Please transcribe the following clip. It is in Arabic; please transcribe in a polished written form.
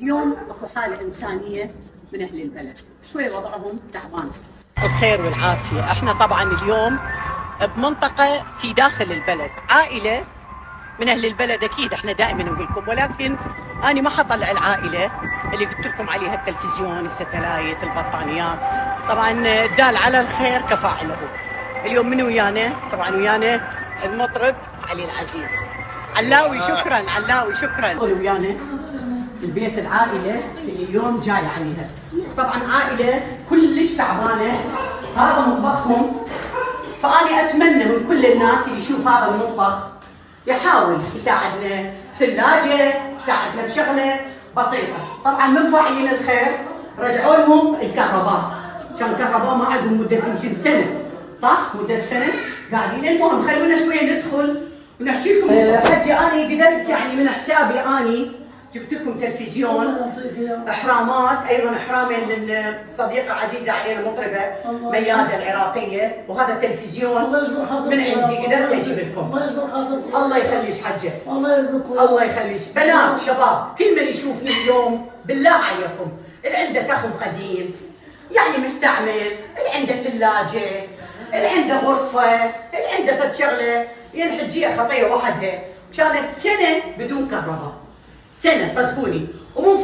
اليوم اكو حاله انسانيه من اهل البلد، شوي وضعهم تعبان. الخير والعافيه. احنا طبعا اليوم بمنطقه في داخل البلد، عائله من اهل البلد اكيد احنا دائما نقول لكم، ولكن انا ما حطلع العائله اللي قلت لكم عليها التلفزيون، الستلايت، البطانيات. طبعا الدال على الخير كفاعله. اليوم من ويانا؟ طبعا ويانا المطرب علي العزيز. علاوي شكرا، علاوي شكرا. ويانا البيت العائله اللي اليوم جاي عليها، طبعا عائله كلش تعبانه، هذا مطبخهم. فاني اتمنى من كل الناس اللي يشوف هذا المطبخ يحاول يساعدنا، ثلاجه يساعدنا بشغله بسيطه. طبعا من فاعلين الخير رجعوا لهم الكهرباء، كان الكهرباء ما عندهم مده يمكن سنه، صح؟ مده سنه قاعدين. المهم خلونا شويه ندخل ونحكي لكم. حجي اني قدرت يعني من حسابي اني جبت لكم تلفزيون، احرامات، ايضا احرامين للصديقه عزيزه علينا المطربه مياده العراقيه، وهذا تلفزيون من عندي قدرت اجيب لكم. الله يجبر خاطرك. الله يخليش حجه. الله يرزقكم. الله يخليش. بنات شباب كل من يشوفني اليوم بالله عليكم، اللي عنده تخم قديم يعني مستعمل، اللي عنده ثلاجه، اللي عنده غرفه، اللي عنده فد شغله، ينحجيها خطيه وحدها كانت سنه بدون كهرباء، سنه صدقوني. ومو